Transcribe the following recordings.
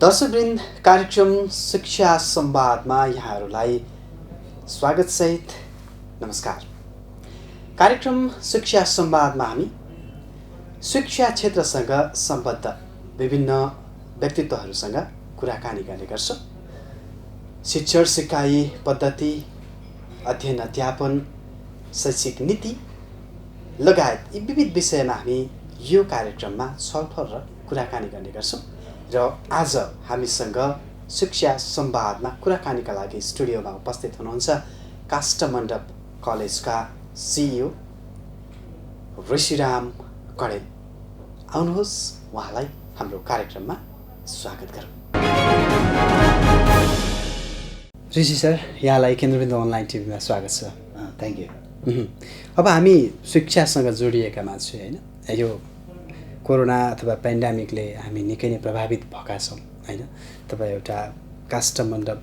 दर्शकवृन्द, कार्यक्रम शिक्षा संवादमा यहाँहरूलाई स्वागतसहित नमस्कार। कार्यक्रम शिक्षा संवादमा हामी शिक्षा क्षेत्रसँग सम्बद्ध विभिन्न व्यक्तित्वहरूसँग कुराकानी गर्ने गर्छौँ। शिक्षण सिकाइ पद्धति, अध्ययन अध्यापन, शैक्षिक नीति लगायत यी विविध विषयमा हामी यो कार्यक्रममा छलफल र कुराकानी गर्ने गर्छौँ। र आज हामीसँग शिक्षा संवादमा कुराकानीका लागि स्टुडियोमा उपस्थित हुनुहुन्छ काष्ठमण्डप कलेजका सिइओ ऋषिराम कडेल। आउनुहोस्, उहाँलाई हाम्रो कार्यक्रममा स्वागत गरौँ। ऋषि सर, यहाँलाई केन्द्रबिन्दु अनलाइन टिभीमा स्वागत छ। Thank you. अब हामी शिक्षासँग जोडिएका मान्छे होइन, यो कोरोना अथवा पेन्डेमिकले हामी निकै नै प्रभावित भएका छौँ होइन। तपाईँ एउटा काष्ठमण्डप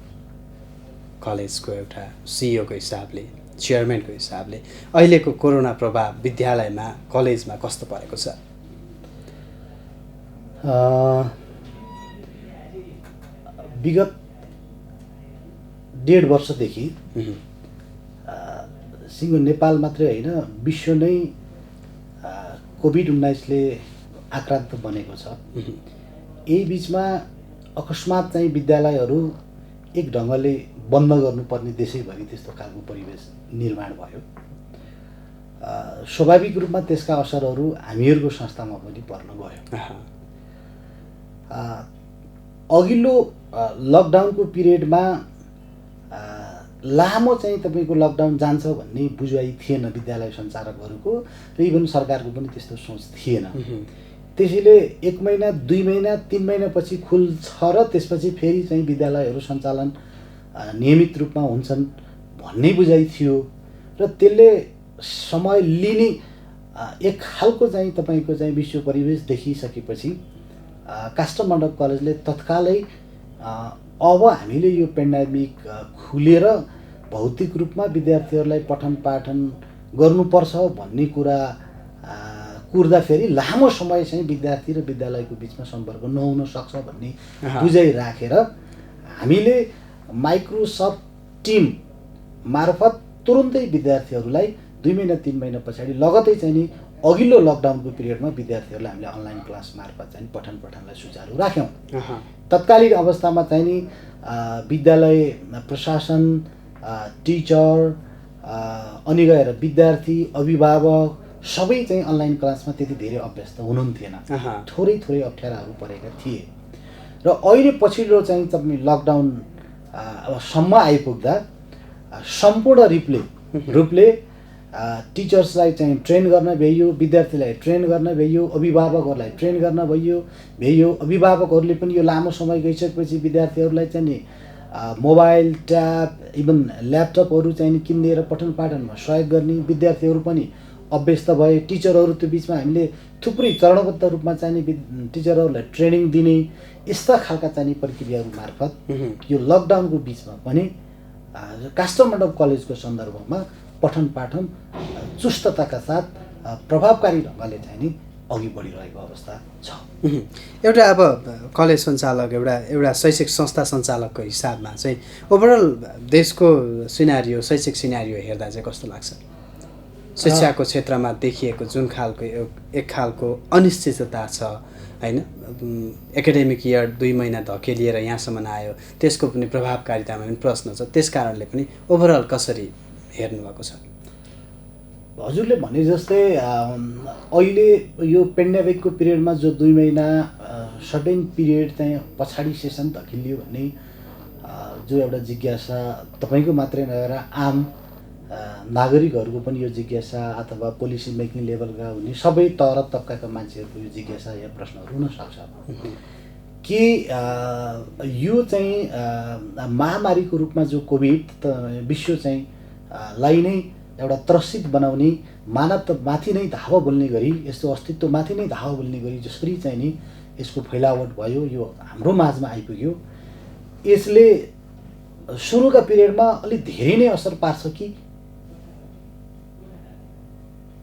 कलेजको एउटा सिइओको हिसाबले, चेयरम्यानको हिसाबले अहिलेको कोरोना प्रभाव विद्यालयमा, कलेजमा कस्तो परेको छ? विगत 1.5 वर्षदेखि सिङ्गो नेपाल मात्रै होइन, विश्व नै कोभिड-19ले आक्रान्त बनेको छ। यही बिचमा अकस्मात चाहिँ विद्यालयहरू एक ढङ्गले बन्द गर्नुपर्ने देशैभरि त्यस्तो खालको परिवेश निर्माण भयो। स्वाभाविक रूपमा त्यसका असरहरू हामीहरूको संस्थामा पनि पर्न गयो। अघिल्लो लकडाउनको पिरियडमा लामो चाहिँ तपाईँको लकडाउन जान्छ भन्ने बुझाइ थिएन विद्यालय सञ्चालकहरूको र इभन सरकारको पनि त्यस्तो सोच थिएन। त्यसैले 1 महिना, 2 महिना, 3 महिनापछि खुल्छ र त्यसपछि फेरि चाहिँ विद्यालयहरू सञ्चालन नियमित रूपमा हुन्छन् भन्ने बुझाइ थियो र त्यसले समय लिने एक खालको चाहिँ तपाईँको चाहिँ विश्व परिवेश देखिसकेपछि काष्ठमण्डप कलेजले तत्कालै अब हामीले यो पेन्डेमिक खुलेर भौतिक रूपमा विद्यार्थीहरूलाई पठन पाठन गर्नुपर्छ भन्ने कुरा कुर्दाखेरि लामो समय चाहिँ विद्यार्थी र विद्यालयको बिचमा सम्पर्क नहुन सक्छ भन्ने बुझाइ राखेर हामीले माइक्रोसफ्ट टिम मार्फत तुरुन्तै विद्यार्थीहरूलाई 2 महिना 3 महिना पछाडि लगतै चाहिँ नि अघिल्लो लकडाउनको पिरियडमा विद्यार्थीहरूलाई हामीले अनलाइन क्लास मार्फत चाहिँ पठन पाठनलाई सुचारू राख्यौँ। तत्कालीन अवस्थामा चाहिँ नि विद्यालय प्रशासन, टिचर अनि गएर विद्यार्थी, अभिभावक सबै चाहिँ अनलाइन क्लासमा त्यति धेरै अभ्यस्त हुनुहुन्थेन। थोरै अप्ठ्याराहरू परेका थिए र अहिले पछिल्लो चाहिँ तपाईँ लकडाउन सम्म आइपुग्दा सम्पूर्ण रूपले टिचर्सलाई चाहिँ ट्रेन गर्न भ्याइयो, विद्यार्थीलाई ट्रेन गर्न भ्याइयो, अभिभावकहरूलाई ट्रेन गर्न भ्याइयो। अभिभावकहरूले पनि यो लामो समय गइसकेपछि विद्यार्थीहरूलाई चाहिँ नि मोबाइल, ट्याब, इभन ल्यापटपहरू चाहिँ नि किनिदिएर पठन पाठनमा सहयोग गर्ने, विद्यार्थीहरू पनि अभ्यस्त भए। टिचरहरू त्यो बिचमा हामीले थुप्रै चरणबद्ध रूपमा चाहिँ टिचरहरूलाई ट्रेनिङ दिने यस्ता खालका चाहिँ प्रक्रियाहरू मार्फत यो लकडाउनको बिचमा पनि काष्ठमण्डप कलेजको सन्दर्भमा पठन पाठन चुस्तताका साथ प्रभावकारी ढङ्गले चाहिँ नि अघि बढिरहेको अवस्था छ। एउटा अब कलेज सञ्चालक, एउटा शैक्षिक संस्था सञ्चालकको हिसाबमा चाहिँ ओभरअल देशको सिनारियो, शैक्षिक सिनारियो हेर्दा चाहिँ कस्तो लाग्छ? शिक्षाको क्षेत्रमा देखिएको जुन खालको एक खालको अनिश्चितता छ होइन, एकाडेमिक इयर 2 महिना धकेलिएर यहाँसम्म आयो, त्यसको पनि प्रभावकारितामा पनि प्रश्न छ। त्यस कारणले पनि ओभरअल कसरी हेर्नुभएको छ? हजुरले भने जस्तै अहिले यो पेन्डेमिकको पिरियडमा जो 2 महिना सर्टेन पिरियड चाहिँ पछाडि सेसन धकिलियो भन्ने जो एउटा जिज्ञासा तपाईँको मात्रै नभएर आम नागरिकहरूको पनि यो जिज्ञासा अथवा पोलिसी मेकिङ लेभलका हुने सबै तह तबकाका मान्छेहरूको यो जिज्ञासा या प्रश्नहरू हुनसक्छ कि यो चाहिँ महामारीको रूपमा जो कोभिड विश्व चाहिँ लाई नै एउटा त्रसित बनाउने, मानवतामाथि नै धावा बोल्ने गरी, यस्तो अस्तित्वमाथि नै धावा बोल्ने गरी जसरी चाहिँ नि यसको फैलावट भयो, यो हाम्रो माझमा आइपुग्यो, यसले सुरुका पिरियडमा अलिक धेरै नै असर पार्छ कि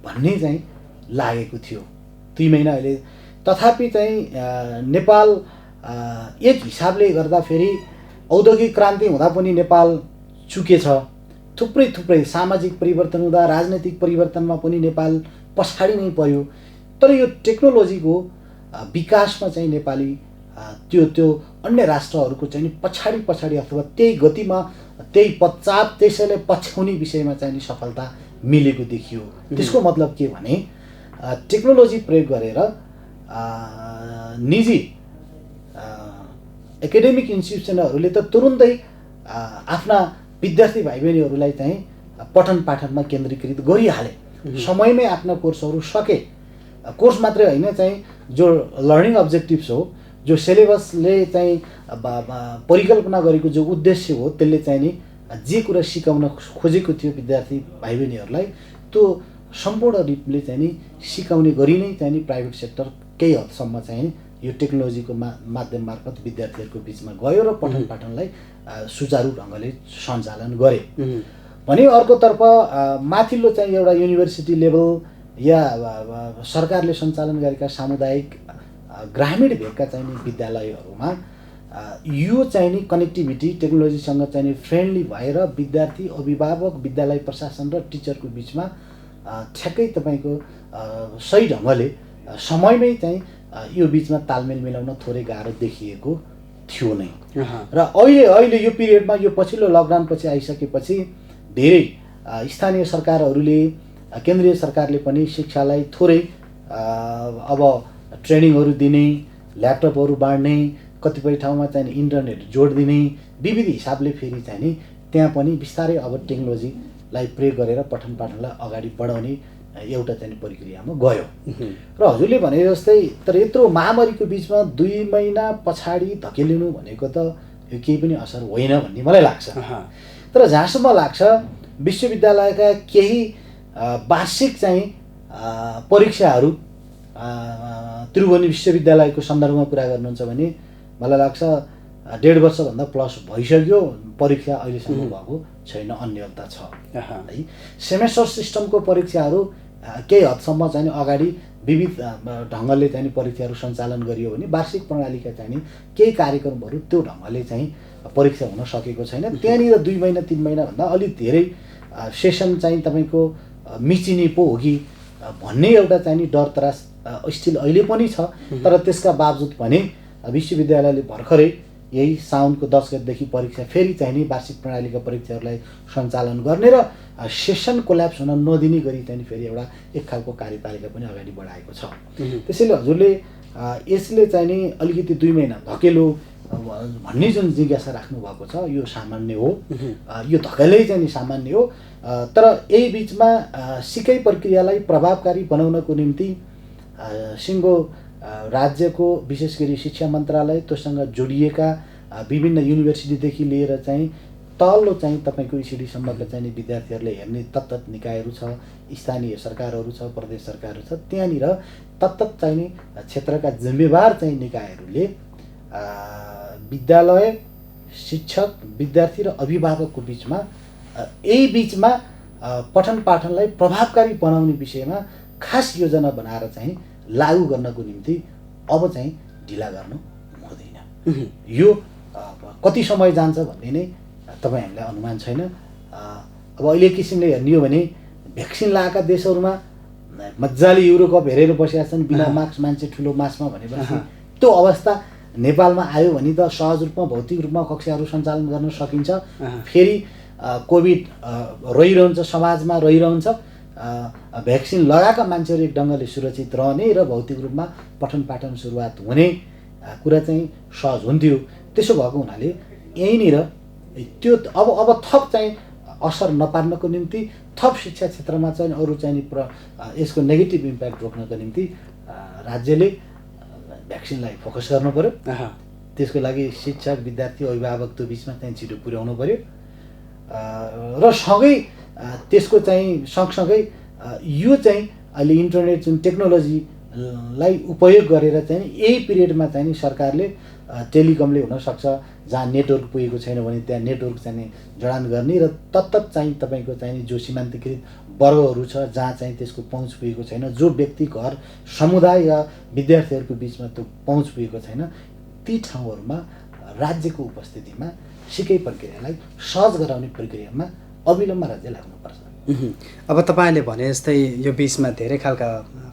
भन्ने चाहिँ लागेको थियो। 2 महिना अहिले तथापि चाहिँ नेपाल एक हिसाबले गर्दाखेरि औद्योगिक क्रान्ति हुँदा पनि नेपाल चुकेछ। थुप्रै सामाजिक परिवर्तन हुँदा राजनैतिक परिवर्तनमा पनि नेपाल पछाडि नै पर्यो। तर यो टेक्नोलोजीको विकासमा चाहिँ नेपाली त्यो अन्य राष्ट्रहरूको चाहिँ पछाडि अथवा त्यही गतिमा त्यही पश्चात त्यसैले पछ्याउने विषयमा चाहिँ सफलता मिलेको देखियो। त्यसको मतलब के भने टेक्नोलोजी प्रयोग गरेर निजी एकाडेमिक इन्स्टिट्युसनहरूले त तुरुन्तै आफ्ना विद्यार्थी भाइ बहिनीहरूलाई चाहिँ पठन पाठनमा केन्द्रीकृत गरिहाले। समयमै आफ्ना कोर्सहरू सके। कोर्स मात्रै होइन, चाहिँ जो लर्निङ अब्जेक्टिभ्स हो, जो सिलेबसले चाहिँ परिकल्पना गरेको जो उद्देश्य हो, त्यसले चाहिँ नि जे कुरा सिकाउन खोजेको थियो विद्यार्थी भाइ बहिनीहरूलाई त्यो सम्पूर्ण रूपले चाहिँ नि सिकाउने गरी नै चाहिँ नि प्राइभेट सेक्टर केही हदसम्म चाहिँ यो टेक्नोलोजीको माध्यम मार्फत विद्यार्थीहरूको बिचमा गयो र पठन पाठनलाई सुचारू ढङ्गले सञ्चालन गरे भने अर्कोतर्फ माथिल्लो चाहिँ एउटा युनिभर्सिटी लेभल या सरकारले सञ्चालन गरेका सामुदायिक ग्रामीण भेगका चाहिँ विद्यालयहरूमा यो चाहिँ नि कनेक्टिभिटी टेक्नोलोजीसँग चाहिँ फ्रेन्डली भएर विद्यार्थी, अभिभावक, विद्यालय प्रशासन र टिचरको बिचमा ठ्याक्कै तपाईँको सही ढङ्गले समयमै चाहिँ यो बिचमा तालमेल मिलाउन थोरै गाह्रो देखिएको थियो नै। र अहिले यो पिरियडमा यो पछिल्लो लकडाउन पछि आइसकेपछि धेरै स्थानीय सरकारहरूले, केन्द्रीय सरकारले पनि शिक्षालाई थोरै अब ट्रेनिङहरू दिने, ल्यापटपहरू बाँड्ने, कतिपय ठाउँमा चाहिँ इन्टरनेट जोड दिने, विविध हिसाबले फेरि चाहिँ नि त्यहाँ पनि बिस्तारै अब टेक्नोलोजीलाई प्रयोग गरेर पठन पाठनलाई अगाडि बढाउने एउटा चाहिँ प्रक्रियामा गयो। र हजुरले भने जस्तै तर यत्रो महामारीको बिचमा 2 महिना पछाडि धकेलिनु भनेको त यो केही पनि असर होइन भन्ने मलाई लाग्छ। तर जहाँसम्म लाग्छ विश्वविद्यालयका केही वार्षिक चाहिँ परीक्षाहरू त्रिभुवन विश्वविद्यालयको सन्दर्भमा कुरा गर्नुहुन्छ भने मलाई लाग्छ 1.5 वर्षभन्दा प्लस भइसक्यो परीक्षा अहिलेसम्म भएको छैन, अन्यलता छ है। सेमेस्टर सिस्टमको परीक्षाहरू केही हदसम्म चाहिँ अगाडि विविध ढङ्गले चाहिँ परीक्षाहरू सञ्चालन गरियो भने वार्षिक प्रणालीका चाहिँ केही कार्यक्रमहरू त्यो ढङ्गले चाहिँ परीक्षा हुन सकेको छैन। त्यहाँनिर 2 महिना 3 महिनाभन्दा अलिक धेरै सेसन चाहिँ तपाईँको मिचिने पो हो कि भन्ने एउटा चाहिँ डर त्रास स्टिल अहिले पनि छ। तर त्यसका बावजुद पनि विश्वविद्यालयले भर्खरै यही साउनको 10 गतेदेखि परीक्षा फेरि चाहिँ वार्षिक प्रणालीका परीक्षाहरूलाई सञ्चालन गर्ने र सेसन कोल्याप्स हुन नदिने गरी चाहिँ फेरि एउटा एक खालको कार्यतालिका पनि अगाडि बढाएको छ। त्यसैले हजुरले यसले चाहिँ नि अलिकति 2 महिना धकेलो भन्ने जुन जिज्ञासा राख्नु भएको छ यो सामान्य हो, यो धकेलै चाहिँ नि सामान्य हो। तर यही बिचमा सिकाइ प्रक्रियालाई प्रभावकारी बनाउनको निम्ति सिङ्गो राज्यको विशेष गरी शिक्षा मन्त्रालय, त्योसँग जोडिएका विभिन्न युनिभर्सिटीदेखि लिएर चाहिँ तल्लो चाहिँ तपाईँको इसिडीसम्मका चाहिँ विद्यार्थीहरूले हेर्ने तत्त निकायहरू छ, स्थानीय सरकारहरू छ, प्रदेश सरकारहरू छ, त्यहाँनिर तत्त चाहिँ क्षेत्रका जिम्मेवार चाहिँ निकायहरूले विद्यालय, शिक्षक, विद्यार्थी र अभिभावकको बिचमा यही बिचमा पठन पाठनलाई प्रभावकारी बनाउने विषयमा खास योजना बनाएर चाहिँ लागू गर्नको निम्ति अब चाहिँ ढिला गर्नु हुँदैन। यो कति समय जान्छ भन्ने नै तपाईँ हामीलाई अनुमान छैन। अब अहिले किसिमले हेर्ने हो भने भ्याक्सिन लगाएका देशहरूमा मजाले युरोकप हेरेर बसेका छन्, बिना मास्क मान्छे ठुलो मासमा भनेपछि त्यो अवस्था नेपालमा आयो भने त सहज रूपमा भौतिक रूपमा कक्षाहरू सञ्चालन गर्न सकिन्छ। फेरि कोभिड रहिरहन्छ, समाजमा रहिरहन्छ, भ्याक्सिन लगाएका मान्छेहरू एक ढङ्गले सुरक्षित रहने र भौतिक रूपमा पठन पाठन सुरुवात हुने कुरा चाहिँ सहज हुन्थ्यो। त्यसो भएको हुनाले यहीँनिर त्यो अब थप चाहिँ असर नपार्नको निम्ति, थप शिक्षा क्षेत्रमा चाहिँ अरू चाहिँ यसको नेगेटिभ इम्प्याक्ट रोक्नको निम्ति राज्यले भ्याक्सिनलाई फोकस गर्नु पर्यो। त्यसको लागि शिक्षक, विद्यार्थी, अभिभावकको बिचमा चाहिँ छिटो पुर्याउनु पर्यो र सँगै त्यसको चाहिँ सँगसँगै यो चाहिँ अहिले इन्टरनेट जुन टेक्नोलोजीलाई उपयोग गरेर चाहिँ यही पिरियडमा चाहिँ सरकारले टेलिकमले हुनसक्छ जहाँ नेटवर्क पुगेको छैन भने त्यहाँ नेटवर्क चाहिँ जडान गर्ने र तत्त चाहिँ तपाईँको चाहिँ जो सीमान्तकृत वर्गहरू छ जहाँ चाहिँ त्यसको पहुँच पुगेको छैन, जो व्यक्ति, घर, समुदाय या विद्यार्थीहरूको बिचमा त्यो पहुँच पुगेको छैन, ती ठाउँहरूमा राज्यको उपस्थितिमा सिकाइ प्रक्रियालाई सहज गराउने प्रक्रियामा अविलम्ब राज्य लाग्नुपर्छ। अब तपाईँले भने जस्तै यो बिचमा धेरै खालका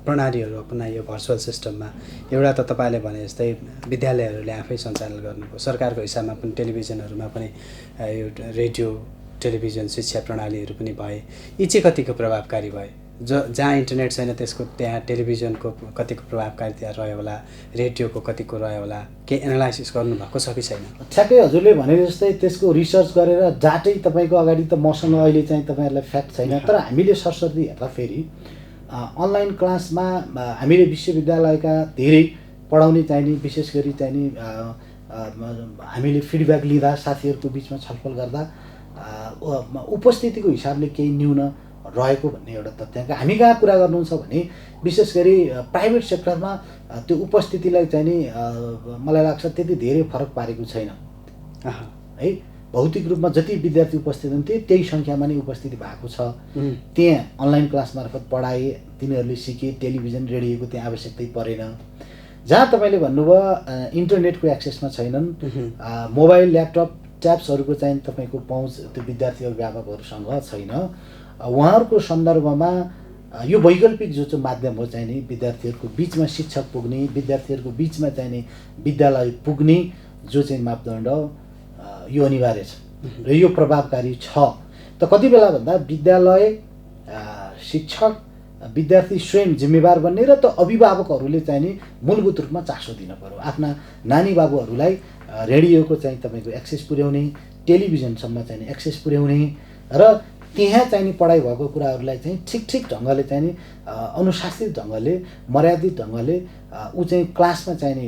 प्रणालीहरू अपनायो भर्चुअल सिस्टममा। एउटा त तपाईँले भने जस्तै विद्यालयहरूले आफै सञ्चालन गर्नुभयो, सरकारको हिसाबमा पनि टेलिभिजनहरूमा पनि यो रेडियो टेलिभिजन शिक्षा प्रणालीहरू पनि भए। यी चाहिँ कतिको प्रभावकारी भए? जहाँ इन्टरनेट छैन त्यसको त्यहाँ टेलिभिजनको कतिको प्रभावकारिता रह्यो होला, रेडियोको कतिको रह्यो होला, केही एनालाइसिस गर्नुभएको छ कि छैन? ठ्याक्कै हजुरले भने जस्तै त्यसको रिसर्च गरेर जाटै तपाईँको अगाडि त मसँग अहिले चाहिँ तपाईँहरूलाई फ्याक्ट छैन, तर हामीले सरस्वती हेर्दा फेरि अनलाइन क्लासमा हामीले विश्वविद्यालयका धेरै पढाउने चाहिने विशेष गरी चाहिने हामीले फिडब्याक लिँदा साथीहरूको बिचमा छलफल गर्दा उपस्थितिको हिसाबले केही न्यून रहेको भन्ने एउटा तथ्याङ्क हामी कहाँ कुरा गर्नुहुन्छ भने विशेष गरी प्राइभेट सेक्टरमा त्यो उपस्थितिलाई चाहिँ नि मलाई लाग्छ त्यति धेरै फरक पारेको छैन है। भौतिक रूपमा जति विद्यार्थी उपस्थित हुन्थे त्यही सङ्ख्यामा नै उपस्थिति भएको छ। त्यहाँ अनलाइन क्लास मार्फत पढाए, तिनीहरूले सिके, टेलिभिजन रेडियोको त्यहाँ आवश्यकतै परेन। जहाँ तपाईँले भन्नुभयो इन्टरनेटको एक्सेसमा छैनन्, मोबाइल ल्यापटप ट्याब्सहरूको चाहिँ तपाईँको पहुँच त्यो विद्यार्थी अभिभावकहरूसँग छैन, उहाँहरूको सन्दर्भमा यो वैकल्पिक जो चाहिँ माध्यम हो चाहिँ नि विद्यार्थीहरूको बिचमा शिक्षक पुग्ने, विद्यार्थीहरूको बिचमा चाहिँ नि विद्यालय पुग्ने जो चाहिँ मापदण्ड यो अनिवार्य छ र यो प्रभावकारी छ। त कति बेला भन्दा विद्यालय, शिक्षक, विद्यार्थी स्वयं जिम्मेवार बन्ने र त अभिभावकहरूले चाहिँ नि मूलभूत रूपमा चासो दिन पर्यो। आफ्ना नानी बाबुहरूलाई रेडियोको चाहिँ तपाईँको एक्सेस पुर्याउने, टेलिभिजनसम्म चाहिँ एक्सेस पुर्याउने र त्यहाँ चाहिँ नि पढाइ भएको कुराहरूलाई चाहिँ ठिक ढङ्गले चाहिँ नि अनुशासित ढङ्गले, मर्यादित ढङ्गले ऊ चाहिँ क्लासमा चाहिँ नि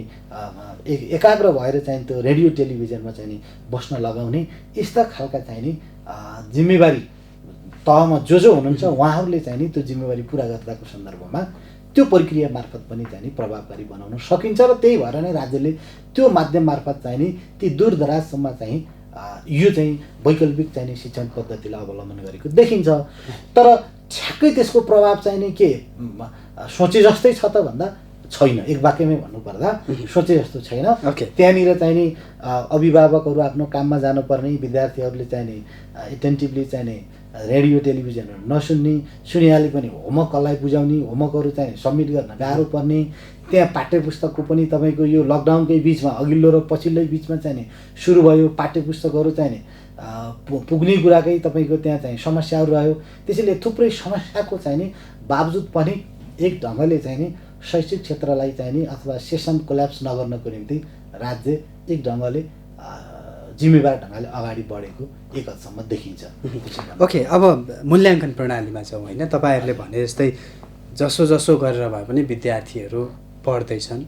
एकाग्र भएर चाहिँ त्यो रेडियो टेलिभिजनमा चाहिँ नि बस्न लगाउने यस्ता खालका चाहिँ नि जिम्मेवारी तहमा जो हुनुहुन्छ उहाँहरूले चाहिँ नि त्यो जिम्मेवारी पुरा गर्दाको सन्दर्भमा त्यो प्रक्रिया मार्फत पनि चाहिँ नि प्रभावकारी बनाउन सकिन्छ र त्यही भएर नै राज्यले त्यो माध्यम मार्फत चाहिँ नि ती दूरदराजसम्म चाहिँ यो चाहिँ वैकल्पिक चाहिँ नि शिक्षण पद्धतिलाई अवलम्बन गरेको देखिन्छ। तर ठ्याक्कै त्यसको प्रभाव चाहिँ नि के सोचे जस्तै छ त भन्दा छैन। एक वाक्यमै भन्नुपर्दा सोचे जस्तो छैन। त्यहाँनिर चाहिँ नि अभिभावकहरू आफ्नो काममा जानुपर्ने, विद्यार्थीहरूले चाहिँ नि एटेन्टिभली चाहिँ नि रेडियो टेलिभिजनहरू नसुन्ने, सुनिहाले पनि होमवर्क कसलाई बुझाउने, होमवर्कहरू चाहिँ सबमिट गर्न गाह्रो पर्ने, त्यहाँ पाठ्यपुस्तकको पनि तपाईँको यो लकडाउनकै बिचमा अघिल्लो र पछिल्लै बिचमा चाहिँ नि सुरु भयो पाठ्यपुस्तकहरू चाहिँ नि पुग्ने कुराकै तपाईँको त्यहाँ चाहिँ समस्याहरू रह्यो। त्यसैले थुप्रै समस्याको चाहिँ नि बावजुद पनि एक ढङ्गले चाहिँ नि शैक्षिक क्षेत्रलाई चाहिँ नि अथवा सेसन कोल्याप्स नगर्नको निम्ति राज्य एक ढङ्गले जिम्मेवार ढङ्गले अगाडि बढेको एक हदसम्म देखिन्छ। ओके, अब मूल्याङ्कन प्रणालीमा छौँ होइन? तपाईँहरूले भने जस्तै जसो गरेर भए पनि विद्यार्थीहरू पढ्दैछन्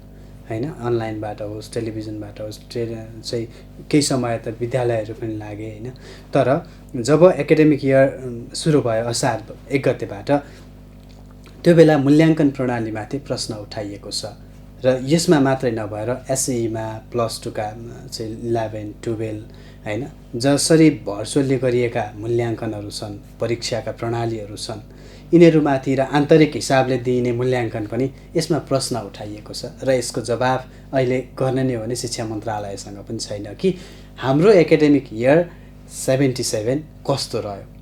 होइन, अनलाइनबाट होस्, टेलिभिजनबाट होस्, चाहिँ केही समय त विद्यालयहरू पनि लागे होइन। तर जब एकाडेमिक इयर सुरु भयो असार 1 गतेबाट, त्यो बेला मूल्याङ्कन प्रणालीमाथि प्रश्न उठाइएको छ र यसमा मात्रै नभएर एसईमा +2का चाहिँ 11, 12 होइन, जसरी भर्चुअली गरिएका मूल्याङ्कनहरू छन्, परीक्षाका प्रणालीहरू छन्, यिनीहरूमाथि र आन्तरिक हिसाबले दिइने मूल्याङ्कन पनि यसमा प्रश्न उठाइएको छ र यसको जवाब अहिले गर्ने नै हो भने शिक्षा मन्त्रालयसँग पनि छैन कि हाम्रो एकाडेमिक इयर 77 कस्तो रह्यो?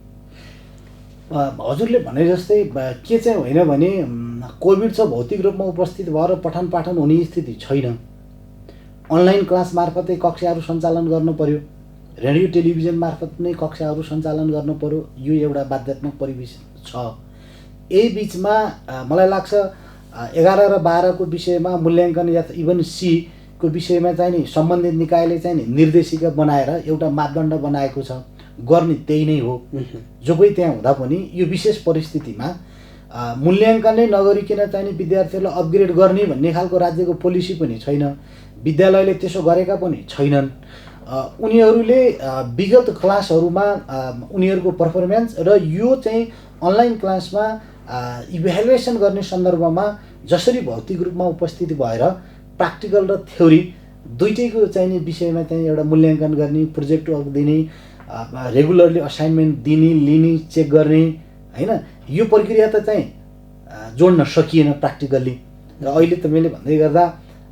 हजुरले भने जस्तै के चाहिँ होइन भने कोभिड छ, भौतिक रूपमा उपस्थित भएर पठन पाठन हुने स्थिति छैन। अनलाइन क्लास मार्फतै कक्षाहरू सञ्चालन गर्नु पर्यो, रेडियो टेलिभिजन मार्फत नै कक्षाहरू सञ्चालन गर्नु पर्यो, यो एउटा बाध्यात्मक परिवेश छ। यही बिचमा मलाई लाग्छ 11 र 12 को विषयमा मूल्याङ्कन या इभन सी को विषयमा चाहिँ नि सम्बन्धित निकायले चाहिँ नि निर्देशिका बनाएर एउटा मापदण्ड बनाएको छ, गर्ने त्यही नै हो। जो कोही त्यहाँ हुँदा पनि यो विशेष परिस्थितिमा मूल्याङ्कन नै नगरिकन चाहिँ नि विद्यार्थीहरूलाई अपग्रेड गर्ने भन्ने खालको राज्यको पोलिसी पनि छैन, विद्यालयले त्यसो गरेका पनि छैनन्। उनीहरूले विगत क्लासहरूमा उनीहरूको पर्फर्मेन्स र यो चाहिँ अनलाइन क्लासमा इभ्यालुएसन गर्ने सन्दर्भमा जसरी भौतिक रूपमा उपस्थिति भएर प्र्याक्टिकल र थ्योरी दुइटैको चाहिँ नि विषयमा चाहिँ एउटा मूल्याङ्कन गर्ने, प्रोजेक्ट वर्क दिने, रेगुलरली असाइनमेन्ट दिने, लिने, चेक गर्ने होइन, यो प्रक्रिया त चाहिँ जोड्न सकिएन प्र्याक्टिकल्ली। र अहिले त मैले भन्दै गर्दा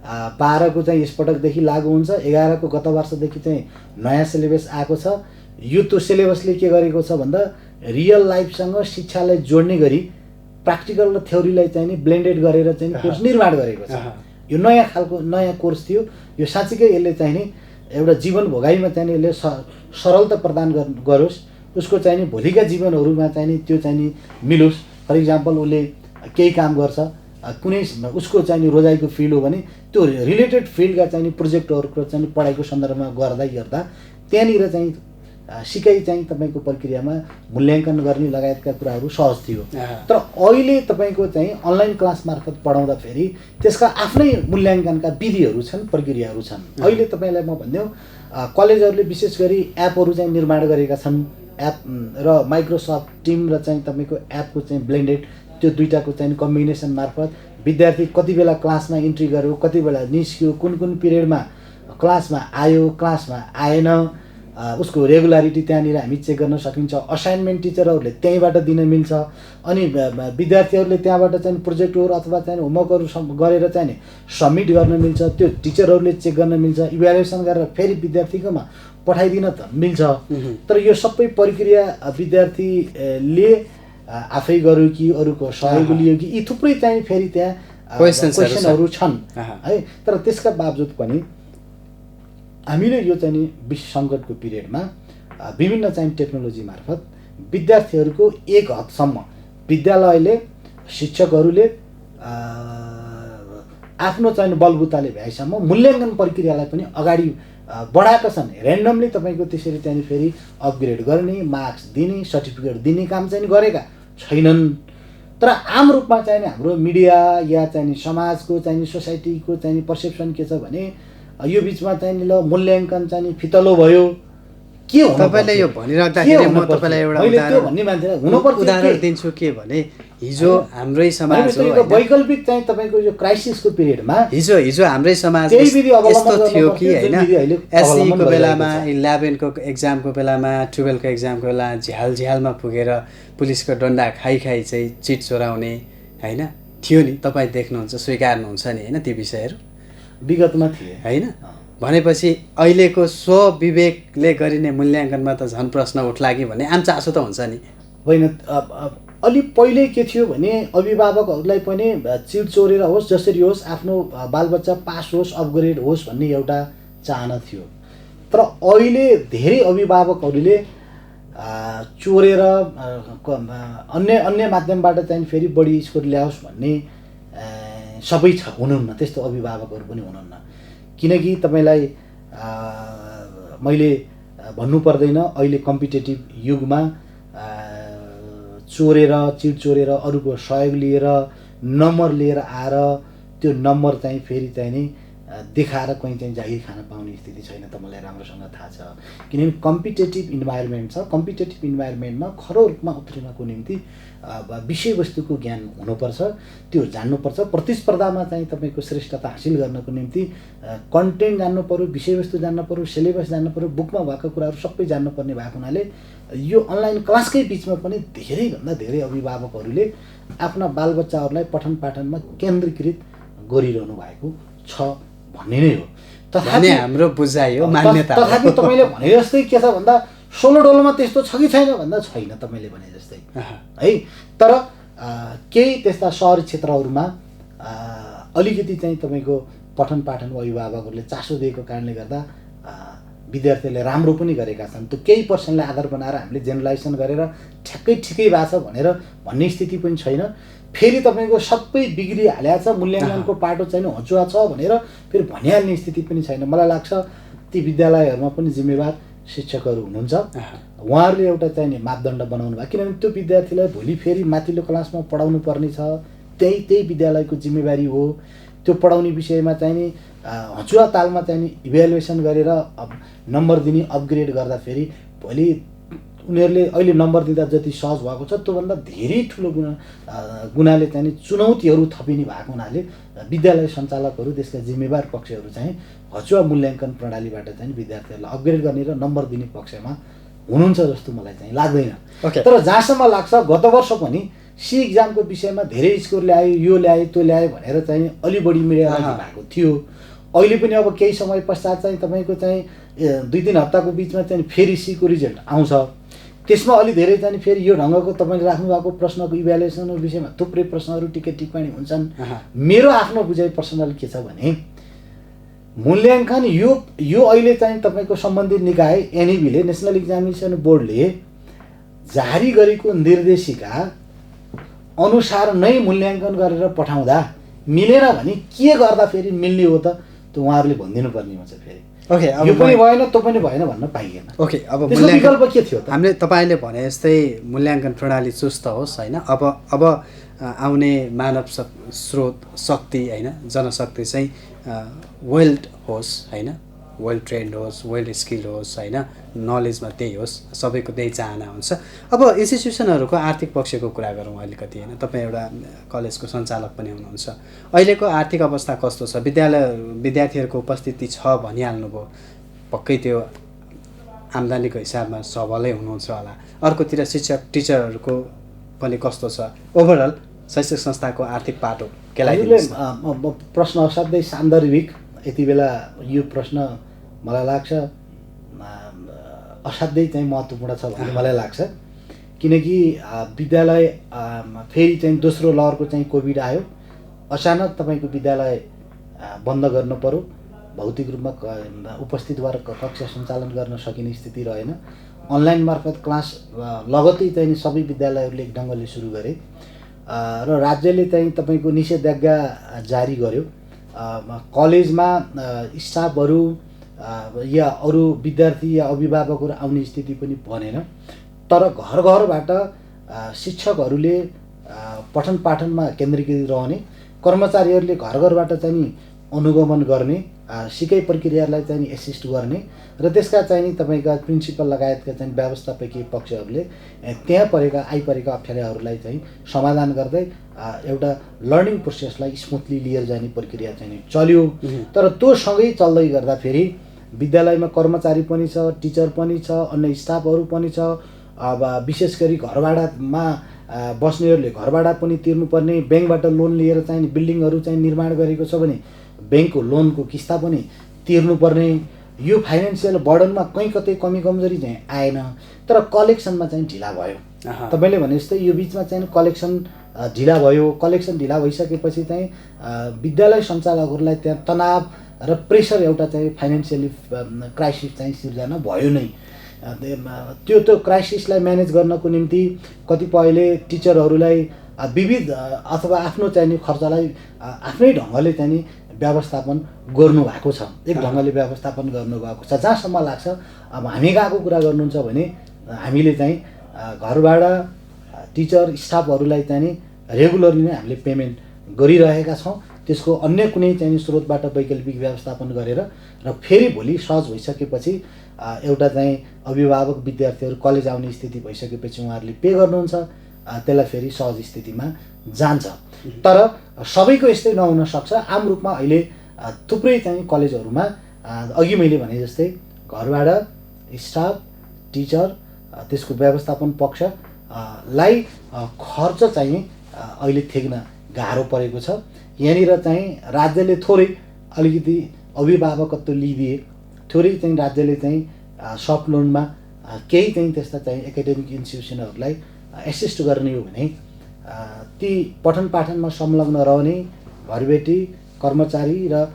12को चाहिँ यसपटकदेखि लागू हुन्छ, 11को गत वर्षदेखि चाहिँ नयाँ सिलेबस आएको छ। यो त्यो सिलेबसले के गरेको छ भन्दा रियल लाइफसँग शिक्षालाई जोड्ने गरी प्र्याक्टिकल र थ्योरीलाई चाहिँ नि ब्लेन्डेड गरेर चाहिँ कोर्स निर्माण गरेको छ। यो नयाँ खालको नयाँ कोर्स थियो। यो साँच्चीकै यसले चाहिँ नि एउटा जीवन भोगाइमा चाहिँ नि यसले सरलता प्रदान गरोस्, उसको चाहिँ नि भोलिका जीवनहरूमा चाहिँ नि त्यो चाहिँ नि मिलोस्। फर इक्जाम्पल उसले केही काम गर्छ, कुनै उसको चाहिँ नि रोजाइको फिल्ड हो भने त्यो रिलेटेड फिल्डका चाहिँ नि प्रोजेक्टहरूको चाहिँ पढाइको सन्दर्भमा गर्दा त्यहाँनिर चाहिँ सिकाइ चाहिँ तपाईँको प्रक्रियामा मूल्याङ्कन गर्ने लगायतका कुराहरू सहज थियो। तर अहिले तपाईँको चाहिँ अनलाइन क्लास मार्फत पढाउँदाखेरि त्यसका आफ्नै मूल्याङ्कनका विधिहरू छन्, प्रक्रियाहरू छन्। अहिले तपाईँलाई म भनिदेऊ, कलेजहरूले विशेष गरी एपहरू चाहिँ निर्माण गरेका छन्। एप र माइक्रोसफ्ट टिम र चाहिँ तपाईँको एपको चाहिँ ब्लेन्डेड त्यो दुईटाको चाहिँ कम्बिनेसन मार्फत विद्यार्थी कति बेला क्लासमा इन्ट्री गर्यो, कति बेला निस्क्यो, कुन कुन पिरियडमा क्लासमा आयो, क्लासमा आएन, उसको रेगुलारिटी त्यहाँनिर हामी चेक गर्न सकिन्छ। असाइनमेन्ट टिचरहरूले त्यहीँबाट दिन मिल्छ। अनि विद्यार्थीहरूले त्यहाँबाट चाहिँ प्रोजेक्टहरू अथवा चाहिँ होमवर्कहरू गरेर चाहिँ सबमिट गर्न मिल्छ। त्यो टिचरहरूले चेक गर्न मिल्छ। इभ्यालुएसन गरेर फेरि विद्यार्थीकोमा पठाइदिन त मिल्छ। तर यो सबै प्रक्रिया विद्यार्थीले आफै गर्यो कि अरूको सहयोग लियो कि, यी थुप्रै चाहिँ फेरि त्यहाँ क्वेसनहरू छन् है। तर त्यसका बावजुद पनि हामीले यो चाहिँ नि विश्व सङ्कटको पिरियडमा विभिन्न चाहिँ टेक्नोलोजी मार्फत विद्यार्थीहरूको एक हदसम्म विद्यालयले, शिक्षकहरूले आफ्नो चाहिँ बलबुताले भ्याएसम्म मूल्याङ्कन प्रक्रियालाई पनि अगाडि बढाएका छन्। ऱ्यान्डमली तपाईँको त्यसरी चाहिँ फेरि अपग्रेड गर्ने, मार्क्स दिने, सर्टिफिकेट दिने काम चाहिँ गरेका छैनन्। तर आम रूपमा चाहिँ हाम्रो मिडिया या चाहिँ समाजको चाहिँ सोसाइटीको चाहिँ पर्सेप्सन के छ भने यो बिचमा चाहिँ ल मूल्याङ्कन चाहिँ फितलो भयो के हो। तपाईँले यो भनिराख्दाखेरि म तपाईँलाई एउटा उदाहरण दिन्छु के भने हिजो हाम्रै समाज हो, वैकल्पिक चाहिँ तपाईँको यो क्राइसिसको पिरियडमा हिजो हाम्रै समाज यस्तो थियो कि होइन, एससीको बेलामा, 11को एक्जामको बेलामा, 12को एक्जामको बेला झ्यालमा पुगेर पुलिसको डन्डा खाइ चाहिँ चिट चोराउने होइन थियो नि। तपाईँ देख्नुहुन्छ, स्वीकार्नुहुन्छ नि होइन ती विषयहरू विगतमा थिए होइन। भनेपछि अहिलेको स्वविवेकले गरिने मूल्याङ्कनमा त झन् प्रश्न उठ्ला कि भन्ने आम चासो त हुन्छ नि। होइन, अलि पहिले के थियो भने अभिभावकहरूलाई पनि चिट चोरेर होस् जसरी होस् आफ्नो बालबच्चा पास होस्, अपग्रेड होस् भन्ने एउटा चाहना थियो। तर अहिले धेरै अभिभावकहरूले चोरेर अन्य माध्यमबाट चाहिँ फेरि बढी स्कोर ल्याओस् भन्ने सबै हुनुहुन्न, त्यस्तो अभिभावकहरू पनि हुनुहुन्न। किनकि तपाईँलाई मैले भन्नु पर्दैन, अहिले कम्पिटेटिभ युगमा चोरेर, चिट चोरेर, अरूको सहयोग लिएर, नम्बर लिएर आएर त्यो नम्बर चाहिँ फेरि चाहिँ नि देखाएर कहीँ चाहिँ जागिर खान पाउने स्थिति छैन त, मलाई राम्रोसँग थाहा छ। किनभने कम्पिटेटिभ इन्भाइरोमेन्ट छ। कम्पिटेटिभ इन्भाइरोमेन्टमा खरो रूपमा उत्रिनको निम्ति विषयवस्तुको ज्ञान हुनुपर्छ, त्यो जान्नुपर्छ। प्रतिस्पर्धामा चाहिँ तपाईँको श्रेष्ठता हासिल गर्नको निम्ति कन्टेन्ट जान्नु पऱ्यो, विषयवस्तु जान्नु पऱ्यो, सिलेबस जान्नु पऱ्यो, बुकमा भएको कुराहरू सबै जान्नुपर्ने भएको हुनाले यो अनलाइन क्लासकै बिचमा पनि धेरैभन्दा धेरै अभिभावकहरूले आफ्ना बालबच्चाहरूलाई पठन पाठनमा केन्द्रीकृत गरिरहनु भएको छ भन्ने नै हो। तथापि हाम्रो बुझाइ हो, मान्यता। तथापि तपाईँले भने जस्तै के छ भन्दा सोलोडोलोमा त्यस्तो छ कि छैन भन्दा छैन तपाईँले भने जस्तै है। तर केही त्यस्ता सहरी क्षेत्रहरूमा अलिकति चाहिँ तपाईँको पठन पाठनको अभिभावकहरूले चासो दिएको कारणले गर्दा विद्यार्थीहरूले राम्रो पनि गरेका छन्। त्यो केही पर्सेन्टलाई आधार बनाएर हामीले जेनरलाइजेसन गरेर ठ्याक्कै ठिकै भएको छ भनेर भन्ने स्थिति पनि छैन। फेरि तपाईँको सबै बिग्रिहालेको छ, मूल्याङ्कनको पाटो चाहिँ हचुवा छ भनेर फेरि भनिहाल्ने स्थिति पनि छैन। मलाई लाग्छ ती विद्यालयहरूमा पनि जिम्मेवार शिक्षकहरू हुनुहुन्छ। उहाँहरूले एउटा चाहिँ मापदण्ड बनाउनु भयो, किनभने त्यो विद्यार्थीलाई भोलि फेरि माथिल्लो क्लासमा पढाउनु पर्ने छ। त्यही विद्यालयको जिम्मेवारी हो। त्यो पढाउने विषयमा चाहिँ नि हचुवा तालमा चाहिँ नि इभ्यालुएसन गरेर नम्बर दिने, अपग्रेड गर्दाखेरि भोलि उनीहरूले अहिले नम्बर दिँदा जति सहज भएको छ त्योभन्दा धेरै ठुलो गुनाले चाहिँ नि चुनौतीहरू थपिने भएको हुनाले विद्यालय सञ्चालकहरू, त्यसका जिम्मेवार पक्षहरू चाहिँ हचुवा मूल्याङ्कन प्रणालीबाट चाहिँ विद्यार्थीहरूलाई अपग्रेड गर्ने र नम्बर दिने पक्षमा हुनुहुन्छ जस्तो मलाई चाहिँ लाग्दैन। तर जहाँसम्म लाग्छ गत वर्ष पनि सी इक्जामको विषयमा धेरै स्कोर ल्यायो, यो ल्यायो त्यो ल्यायो भनेर चाहिँ अलि बढी मिडियालाई भएको थियो। अहिले पनि अब केही समय पश्चात चाहिँ तपाईँको चाहिँ 2-3 हप्ताको बिचमा चाहिँ फेरि सीको रिजल्ट आउँछ। त्यसमा अलि धेरै चाहिँ फेरि यो ढङ्गको तपाईँले राख्नुभएको प्रश्नको इभ्यालुएसनको विषयमा थुप्रै प्रश्नहरू टिप्पणी हुन्छन्। मेरो आफ्नो बुझाइ पर्सनल के छ भने मूल्याङ्कन यो अहिले चाहिँ तपाईँको सम्बन्धित निकाय एनइबीले नेसनल एक्जामिनेसन बोर्डले जारी गरेको निर्देशिका अनुसार नै मूल्याङ्कन गरेर पठाउँदा मिलेन भने के गर्दा फेरि मिल्ने हो त त्यो उहाँहरूले भनिदिनु पर्ने हुन्छ। फेरि ओके, अब यो पनि भएन त्यो पनि भएन भन्न पाइएन। ओके, अब विकल्प के थियो त? हामीले तपाईँले भने जस्तै मूल्याङ्कन प्रणाली चुस्त होस् होइन, अब आउने मानव स्रोत शक्ति होइन, जनशक्ति चाहिँ वेल्ड होस् होइन, वेल ट्रेन्ड होस्, वेल स्किल्ड होस् होइन, नलेजमा त्यही होस्, सबैको त्यही चाहना हुन्छ। अब इन्स्टिट्युसनहरूको आर्थिक पक्षको कुरा गरौँ अलिकति होइन। तपाईँ एउटा कलेजको सञ्चालक पनि हुनुहुन्छ। अहिलेको आर्थिक अवस्था कस्तो छ? विद्यार्थीहरूको उपस्थिति छ भनिहाल्नुभयो, पक्कै त्यो आम्दानीको हिसाबमा सबलै हुनुहुन्छ होला। अर्कोतिर शिक्षक टिचरहरूको पनि कस्तो छ? ओभरअल शैक्षिक संस्थाको आर्थिक पाटो केलाइदिनुहोस्। प्रश्न असाध्यै सान्दर्भिक, यति बेला यो प्रश्न मलाई लाग्छ असाध्यै चाहिँ महत्त्वपूर्ण छ भन्ने मलाई लाग्छ। किनकि विद्यालय फेरि चाहिँ दोस्रो लहरको चाहिँ कोभिड आयो, अचानक तपाईँको विद्यालय बन्द गर्नु पर्यो, भौतिक रूपमा उपस्थित भएर कक्षा सञ्चालन गर्न सकिने स्थिति रहेन। अनलाइन मार्फत क्लास लगत्तै चाहिँ सबै विद्यालयहरूले एक ढङ्गले सुरु गरे र राज्यले चाहिँ तपाईँको निषेधाज्ञा जारी गर्यो। कलेजमा स्टाफहरू या अरू विद्यार्थी या अभिभावकहरू आउने स्थिति पनि बनेन। तर घर घरबाट शिक्षकहरूले पठन पाठनमा केन्द्रीकृत रहने, कर्मचारीहरूले घर घरबाट चाहिँ अनुगमन गर्ने, सिकाइ प्रक्रियालाई चाहिँ एसिस्ट गर्ने र त्यसका चाहिँ तपाईँका प्रिन्सिपल लगायतका चाहिँ व्यवस्थापकीय पक्षहरूले त्यहाँ आइपरेका अप्ठ्याराहरूलाई चाहिँ समाधान गर्दै एउटा लर्निङ प्रोसेसलाई स्मुथली लिएर जाने प्रक्रिया चाहिँ चल्यो। तर त्यो सँगै चल्दै गर्दाखेरि विद्यालयमा कर्मचारी पनि छ, टिचर पनि छ, अन्य स्टाफहरू पनि छ। अब विशेष गरी घरभाडामा बस्नेहरूले घरभाडा पनि तिर्नुपर्ने, ब्याङ्कबाट लोन लिएर चाहिँ बिल्डिङहरू चाहिँ निर्माण गरेको छ भने ब्याङ्कको लोनको किस्ता पनि तिर्नुपर्ने। यो फाइनेन्सियल बर्डनमा कहीँ कतै कमी कमजोरी चाहिँ आएन, तर कलेक्सनमा चाहिँ ढिला भयो। तपाईँले भने जस्तै यो बिचमा चाहिँ कलेक्सन ढिला भयो। कलेक्सन ढिला भइसकेपछि चाहिँ विद्यालय सञ्चालकहरूलाई त्यहाँ तनाव र प्रेसर, एउटा चाहिँ फाइनेन्सियली क्राइसिस चाहिँ सिर्जना भयो नै। त्यो क्राइसिसलाई म्यानेज गर्नको निम्ति कतिपयले टिचरहरूलाई विविध अथवा आफ्नो चाहिने खर्चलाई आफ्नै ढङ्गले चाहिँ व्यवस्थापन गर्नुभएको छ, एक ढङ्गले व्यवस्थापन गर्नुभएको छ। जहाँसम्म लाग्छ अब हामी कहाँको कुरा गर्नुहुन्छ भने हामीले चाहिँ घरबाट टिचर स्टाफहरूलाई चाहिँ रेगुलरली नै हामीले पेमेन्ट गरिरहेका छौँ। त्यसको अन्य कुनै चाहिँ स्रोतबाट वैकल्पिक व्यवस्थापन गरेर र फेरि भोलि सहज भइसकेपछि एउटा चाहिँ अभिभावक विद्यार्थीहरू कलेज आउने स्थिति भइसकेपछि उहाँहरूले पे गर्नुहुन्छ, त्यसलाई फेरि सहज स्थितिमा जान्छ। तर सबैको यस्तै नहुन सक्छ। आम रूपमा अहिले थुप्रै चाहिँ कलेजहरूमा अघि मैले भने जस्तै घरबाट स्टाफ, टिचर, त्यसको व्यवस्थापन पक्षलाई खर्च चाहिँ अहिले थेग्न गाह्रो परेको छ। यहाँनिर चाहिँ राज्यले थोरै अलिकति अभिभावकत्व लिइदिए, थोरै चाहिँ राज्यले चाहिँ सफ्ट लोनमा केही चाहिँ त्यस्ता चाहिँ एकाडेमिक इन्स्टिट्युसनहरूलाई एसिस्ट गर्ने हो भने ती पठन पाठनमा संलग्न रहने घरबेटी, कर्मचारी र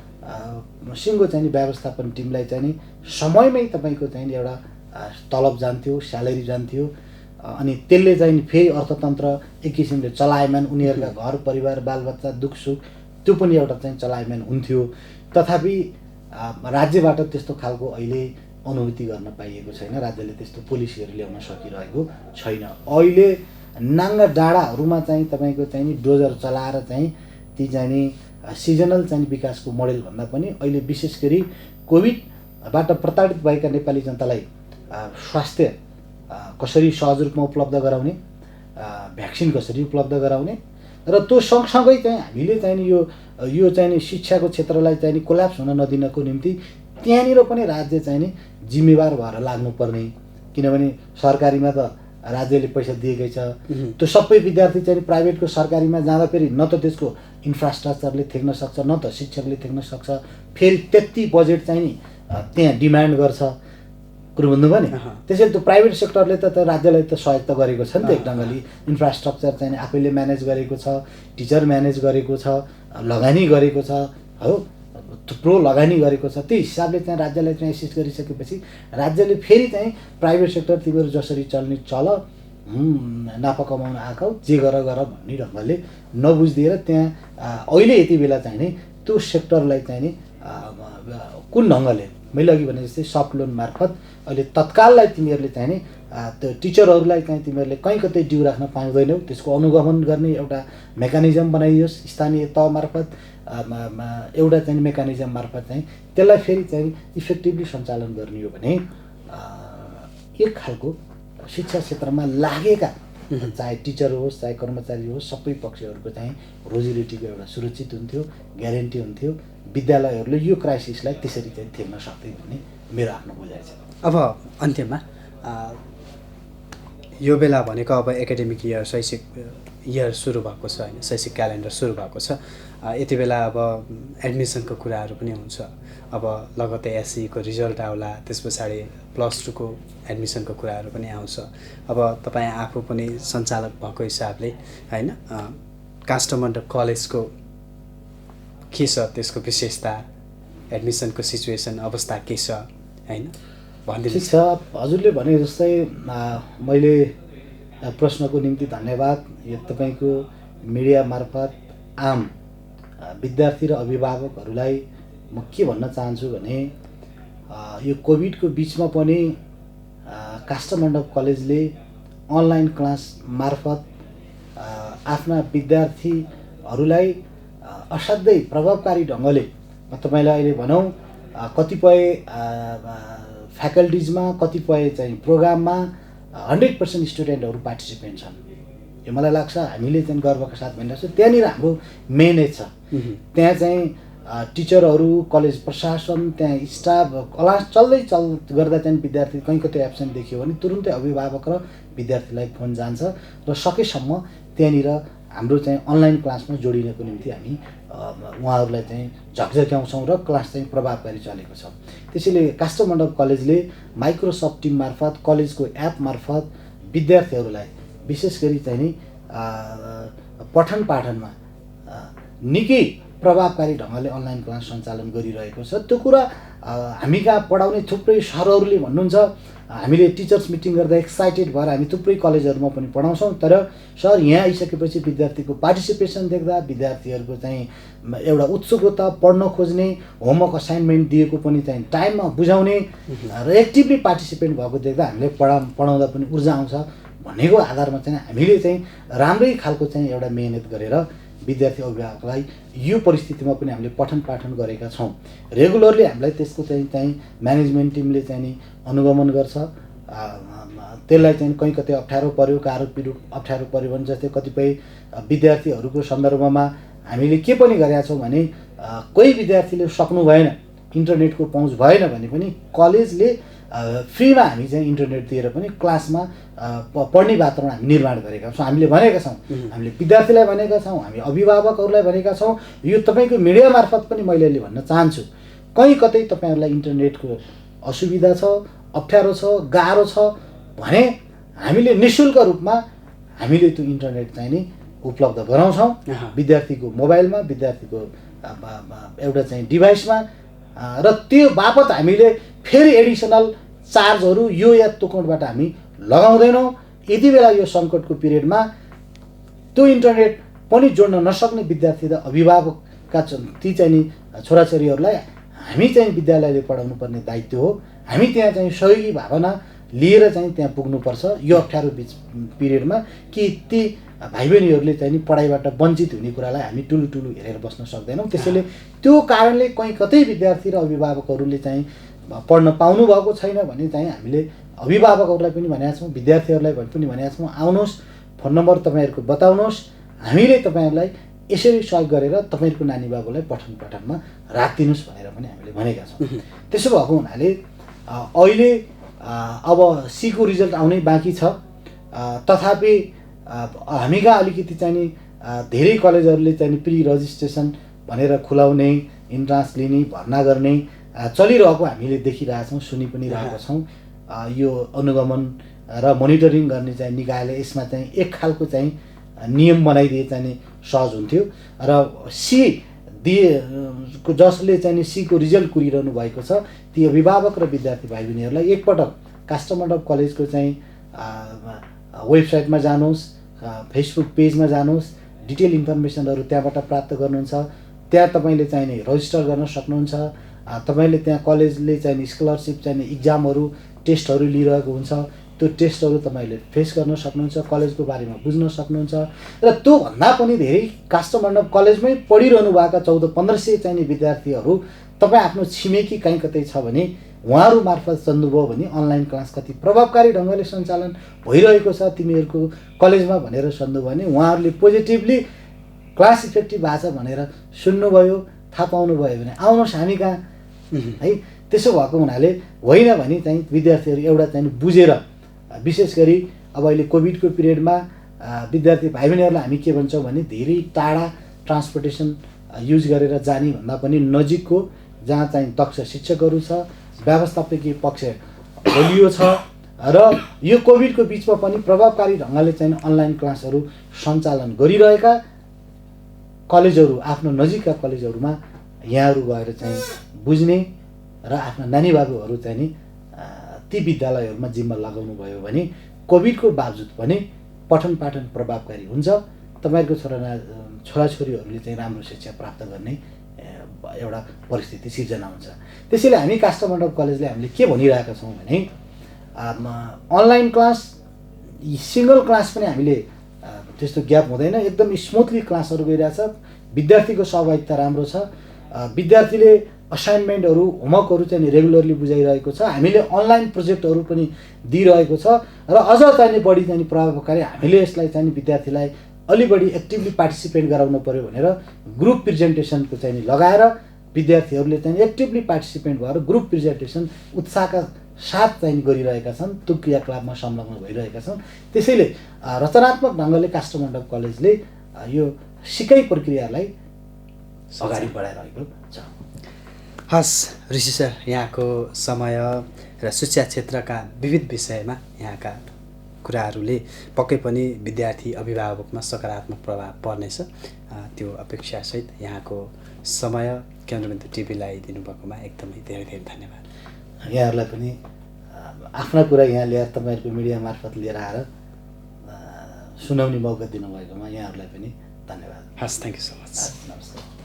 सिङ्गो चाहिँ व्यवस्थापन टिमलाई चाहिँ समयमै तपाईँको चाहिँ एउटा तलब जान्थ्यो, स्यालेरी जान्थ्यो। अनि त्यसले चाहिँ फेरि अर्थतन्त्र एक किसिमले चलायमान, उनीहरूका घर परिवार बालबच्चा दुःख सुख त्यो पनि एउटा चाहिँ चलायमान हुन्थ्यो। तथापि राज्यबाट त्यस्तो खालको अहिले अनुभूति गर्न पाइएको छैन। राज्यले त्यस्तो पोलिसीहरू ल्याउन सकिरहेको छैन। अहिले नाङ्गा डाँडाहरूमा चाहिँ तपाईँको चाहिँ डोजर चलाएर चाहिँ ती चाहिँ सिजनल चाहिँ विकासको मोडेल भन्दा पनि अहिले विशेष गरी कोभिडबाट प्रताडित भएका नेपाली जनतालाई स्वास्थ्य कसरी सहज रूपमा उपलब्ध गराउने, भ्याक्सिन कसरी उपलब्ध गराउने र त्यो सँगसँगै चाहिँ हामीले चाहिँ यो चाहिँ शिक्षाको क्षेत्रलाई चाहिँ कोल्याप्स हुन नदिनको निम्ति त्यहाँनिर पनि राज्य चाहिँ जिम्मेवार भएर लाग्नुपर्ने। किनभने सरकारीमा त राज्यले पैसा दिएकै छ। त्यो सबै विद्यार्थी चाहिँ प्राइभेटको सरकारीमा जाँदा फेरि न त त्यसको इन्फ्रास्ट्रक्चरले थेक्न सक्छ, न त शिक्षकले थेक्न सक्छ, फेरि त्यति बजेट चाहिँ नि त्यहाँ डिमान्ड गर्छ। कुरो बुझ्नुभयो नि? त्यसैले त्यो प्राइभेट सेक्टरले त राज्यलाई त सहयोग त गरेको छ नि त एक ढङ्गले। इन्फ्रास्ट्रक्चर चाहिँ आफैले म्यानेज गरेको छ, टिचर म्यानेज गरेको छ, लगानी गरेको छ, हो थुप्रो लगानी गरेको छ। त्यो हिसाबले चाहिँ राज्यलाई चाहिँ एसिस्ट गरिसकेपछि राज्यले फेरि चाहिँ प्राइभेट सेक्टर तिमीहरू जसरी चल्ने चल, नाफा कमाउन आएको जे गर भन्ने ढङ्गले नबुझिदिएर त्यहाँ अहिले यति बेला चाहिँ नि त्यो सेक्टरलाई चाहिँ नि कुन ढङ्गले मैले अघि भने जस्तै सफ्ट लोन मार्फत अहिले तत्काललाई तिमीहरूले चाहिँ नि त्यो टिचरहरूलाई चाहिँ तिमीहरूले कहीँ कतै ड्यू राख्न पाउँदैनौ, त्यसको अनुगमन गर्ने एउटा मेकानिजम बनाइयोस् स्थानीय तह मार्फत, एउटा चाहिँ मेकानिजम मार्फत चाहिँ त्यसलाई फेरि चाहिँ इफेक्टिभली सञ्चालन गर्ने हो भने एक खालको शिक्षा क्षेत्रमा लागेका चाहे टिचर होस् चाहे कर्मचारी होस् सबै पक्षहरूको चाहिँ रोजीरोटीको एउटा सुरक्षित हुन्थ्यो, ग्यारेन्टी हुन्थ्यो। विद्यालयहरूले यो क्राइसिसलाई त्यसरी चाहिँ थेम्न सक्थे भन्ने मेरो आफ्नो बुझाइ छ। अब अन्त्यमा यो बेला भनेको अब एकाडेमिक इयर शैक्षिक इयर सुरु भएको छ होइन, शैक्षिक क्यालेन्डर सुरु भएको छ। यति बेला अब एडमिसनको कुराहरू पनि हुन्छ। अब लगत्तै एससीको रिजल्ट आउला, त्यस पछाडि +2को एडमिसनको कुराहरू पनि आउँछ। अब तपाईँ आफू पनि सञ्चालक भएको हिसाबले होइन, काष्ठमण्डप कलेजको के छ त्यसको विशेषता, एडमिसनको सिचुएसन अवस्था के छ होइन भनिदिनु। ठिक छ, हजुरले भने जस्तै मैले प्रश्नको निम्ति धन्यवाद। यो तपाईँको मिडिया मार्फत आम विद्यार्थी र अभिभावकहरूलाई म के भन्न चाहन्छु भने यो कोभिडको बिचमा पनि काष्ठमण्डप कलेजले अनलाइन क्लास मार्फत आफ्ना विद्यार्थीहरूलाई असाध्यै प्रभावकारी ढङ्गले तपाईँलाई अहिले भनौँ कतिपय फ्याकल्टिजमा कतिपय चाहिँ प्रोग्राममा 100% स्टुडेन्टहरू पार्टिसिपेन्ट छन्। यो मलाई लाग्छ हामीले चाहिँ गर्वका साथ भनिरहेको छ। त्यहाँनिर हाम्रो मेहनत छ। त्यहाँ चाहिँ टिचरहरू, कलेज प्रशासन, त्यहाँ स्टाफ, क्लास गर्दा चाहिँ विद्यार्थी कहीँ कतै एब्सेन्ट देखियो भने तुरुन्तै अभिभावक र विद्यार्थीलाई फोन जान्छ र सकेसम्म त्यहाँनिर हाम्रो चाहिँ अनलाइन क्लासमा जोडिनको निम्ति हामी उहाँहरूलाई चाहिँ झकझक्याउँछौँ र क्लास चाहिँ प्रभावकारी चलेको छ। त्यसैले काष्ठमण्डप कलेजले माइक्रोसफ्ट टिम मार्फत, कलेजको एप मार्फत विद्यार्थीहरूलाई विशेष गरी चाहिँ नि पठन पाठनमा निकै प्रभावकारी ढङ्गले अनलाइन क्लास सञ्चालन गरिरहेको छ। त्यो कुरा हामी कहाँ पढाउने थुप्रै सरहरूले भन्नुहुन्छ, हामीले टिचर्स मिटिङ गर्दा एक्साइटेड भएर हामी थुप्रै कलेजहरूमा पनि पढाउँछौँ। तर सर यहाँ आइसकेपछि विद्यार्थीको पार्टिसिपेसन देख्दा, विद्यार्थीहरूको चाहिँ एउटा उत्सुकता, पढ्न खोज्ने, होमवर्क असाइनमेन्ट दिएको पनि चाहिँ टाइममा बुझाउने र एक्टिभली पार्टिसिपेट भएको देख्दा हामीले पढाउँदा पनि ऊर्जा आउँछ भन्नेको आधारमा चाहिँ हामीले चाहिँ राम्रै खालको चाहिँ एउटा मेहनत गरेर विद्यार्थी अभिभावकलाई यो परिस्थितिमा पनि हामीले पठन पाठन गरेका छौँ। रेगुलरली हामीलाई त्यसको चाहिँ म्यानेजमेन्ट टिमले चाहिँ नि अनुगमन गर्छ। त्यसलाई चाहिँ कहीँ कतै अप्ठ्यारो पर्यो, अप्ठ्यारो पर्यो भने जस्तै कतिपय विद्यार्थीहरूको सन्दर्भमा हामीले के पनि गरेका छौँ भने कोही विद्यार्थीले सक्नु भएन, इन्टरनेटको पहुँच भएन भने पनि कलेजले फ्रीमा हामी चाहिँ इन्टरनेट दिएर पनि क्लासमा पढ्ने वातावरण हामी निर्माण गरेका छौँ। हामीले भनेका छौँ, हामीले विद्यार्थीलाई भनेका छौँ, हामी अभिभावकहरूलाई भनेका छौँ। यो तपाईँको मिडिया मार्फत पनि मैले अहिले भन्न चाहन्छु, कहीँ कतै तपाईँहरूलाई इन्टरनेटको असुविधा छ, अप्ठ्यारो छ, गाह्रो छ भने हामीले निःशुल्क रूपमा हामीले त्यो इन्टरनेट चाहिँ नि उपलब्ध गराउँछौँ विद्यार्थीको मोबाइलमा, विद्यार्थीको एउटा चाहिँ डिभाइसमा। र त्यो बापत हामीले फेरि एडिसनल चार्जहरू यो या त्यो कोडबाट हामी लगाउँदैनौँ। यति बेला यो सङ्कटको पिरियडमा त्यो इन्टरनेट पनि जोड्न नसक्ने विद्यार्थी र अभिभावकका ती चाहिँ नि छोराछोरीहरूलाई हामी चाहिँ विद्यालयले पढाउनु पर्ने दायित्व हो। हामी त्यहाँ चाहिँ सहयोगी भावना लिएर चाहिँ त्यहाँ पुग्नुपर्छ यो अप्ठ्यारो पिरियडमा कि ती भाइ बहिनीहरूले चाहिँ नि पढाइबाट वञ्चित हुने कुरालाई हामी टुलु हेरेर बस्न सक्दैनौँ। त्यसैले त्यो कारणले कहीँ कतै विद्यार्थी र अभिभावकहरूले चाहिँ पढ्न पाउनु भएको छैन भने चाहिँ हामीले अभिभावकहरूलाई पनि भनेका छौँ, विद्यार्थीहरूलाई पनि भनेका छौँ, आउनुहोस्, फोन नम्बर तपाईँहरूको बताउनुहोस्, हामीले तपाईँहरूलाई यसरी सहयोग गरेर तपाईँहरूको नानी बाबुलाई पठन पाठनमा राखिदिनुहोस् भनेर पनि हामीले भनेका छौँ। त्यसो भएको हुनाले अहिले अब सीको रिजल्ट आउनै बाँकी छ। तथापि हामी कहाँ अलिकति चाहिँ नि धेरै कलेजहरूले चाहिँ नि प्री रजिस्ट्रेसन भनेर खुलाउने, इन्ट्रान्स लिने, भर्ना गर्ने चलिरहेको हामीले देखिरहेछौँ, सुनि पनि रहेका छौँ। यो अनुगमन र मोनिटरिङ गर्ने चाहिँ निकायले यसमा चाहिँ एक खालको चाहिँ नियम बनाइदिए चाहिँ नि सहज हुन्थ्यो र सी दिए जसले चाहिँ नि सीको रिजल्ट कुरिरहनु भएको छ ती अभिभावक र विद्यार्थी भाइ बहिनीहरूलाई एकपटक काष्ठमण्डप कलेजको चाहिँ वेबसाइटमा जानुहोस्, फेसबुक पेजमा जानुहोस्, डिटेल इन्फर्मेसनहरू त्यहाँबाट प्राप्त गर्नुहुन्छ। त्यहाँ तपाईँले चाहिँ नि रजिस्टर गर्न सक्नुहुन्छ। तपाईँले त्यहाँ कलेजले चाहिँ नि स्कलरसिप चाहिँ नि इक्जामहरू टेस्टहरू लिइरहेको हुन्छ, त्यो टेस्टहरू तपाईँले फेस गर्न सक्नुहुन्छ, कलेजको बारेमा बुझ्न सक्नुहुन्छ। र त्योभन्दा पनि धेरै काष्ठमण्डप कलेजमै पढिरहनु भएका 1400-1500 चाहिँ नि विद्यार्थीहरू तपाईँ आफ्नो छिमेकी कहीँ कतै छ भने उहाँहरू मार्फत चल्नुभयो भने अनलाइन क्लास कति प्रभावकारी ढङ्गले सञ्चालन भइरहेको छ तिमीहरूको कलेजमा भनेर सोध्नुभयो भने उहाँहरूले पोजिटिभली क्लास इफेक्टिभ भएको छ भनेर सुन्नुभयो, थाहा पाउनुभयो भने आउनुहोस् हामी कहाँ है। त्यसो भएको हुनाले होइन भने चाहिँ विद्यार्थीहरू एउटा चाहिँ बुझेर, विशेष गरी अब अहिले कोभिडको पिरियडमा विद्यार्थी भाइ बहिनीहरूलाई हामी के भन्छौँ भने धेरै टाढा ट्रान्सपोर्टेसन युज गरेर जाने भन्दा पनि नजिकको जहाँ चाहिँ दक्ष शिक्षकहरू छ, व्यवस्थापकीय पक्ष बलियो छ र यो कोभिडको बिचमा पनि प्रभावकारी ढङ्गले चाहिँ अनलाइन क्लासहरू सञ्चालन गरिरहेका कलेजहरू, आफ्नो नजिकका कलेजहरूमा यहाँहरू गएर चाहिँ बुझ्ने र आफ्ना नानी बाबुहरू चाहिँ नि ती विद्यालयहरूमा जिम्मा लगाउनु भयो भने कोभिडको बावजुद पनि पठन पाठन प्रभावकारी हुन्छ। तपाईँहरूको छोराछोरीहरूले चाहिँ राम्रो शिक्षा प्राप्त गर्ने एउटा परिस्थिति सिर्जना हुन्छ। त्यसैले हामी काष्ठमण्डप कलेजले हामीले के भनिरहेका छौँ भने अनलाइन क्लास, सिङ्गल क्लास पनि हामीले त्यस्तो ग्याप हुँदैन, एकदम स्मुथली क्लासहरू गइरहेछ। विद्यार्थीको सहभागिता राम्रो छ, विद्यार्थीले असाइनमेन्टहरू होमवर्कहरू चाहिँ रेगुलरली बुझाइरहेको छ, हामीले अनलाइन प्रोजेक्टहरू पनि दिइरहेको छ र अझ चाहिँ बढी चाहिँ प्रभावकारी हामीले यसलाई चाहिँ विद्यार्थीलाई अलि बढी एक्टिभली पार्टिसिपेट गराउनु पर्यो भनेर ग्रुप प्रेजेन्टेसनको चाहिँ लगाएर विद्यार्थीहरूले चाहिँ एक्टिभली पार्टिसिपेट भएर ग्रुप प्रेजेन्टेसन उत्साहका साथ चाहिँ गरिरहेका छन्, त्यो क्रियाकलापमा संलग्न भइरहेका छन्। त्यसैले रचनात्मक ढङ्गले काष्ठमण्डप कलेजले यो सिकाइ प्रक्रियालाई अगाडि बढाइरहेको छ। हस् ऋषि सर, यहाँको समय र शिक्षा क्षेत्रका विविध विषयमा यहाँका कुराहरूले पक्कै पनि विद्यार्थी अभिभावकमा सकारात्मक प्रभाव पर्नेछ, त्यो अपेक्षासहित यहाँको समय केन्द्रबिन्दु टिभीलाई दिनुभएकोमा एकदमै धेरै धेरै धन्यवाद। यहाँहरूलाई पनि आफ्ना कुरा यहाँ ल्याएर तपाईँहरूको मिडिया मार्फत लिएर आएर सुनाउने मौका दिनुभएकोमा यहाँहरूलाई पनि धन्यवाद। हस्, थ्याङ्क यू सो मच। नमस्कार।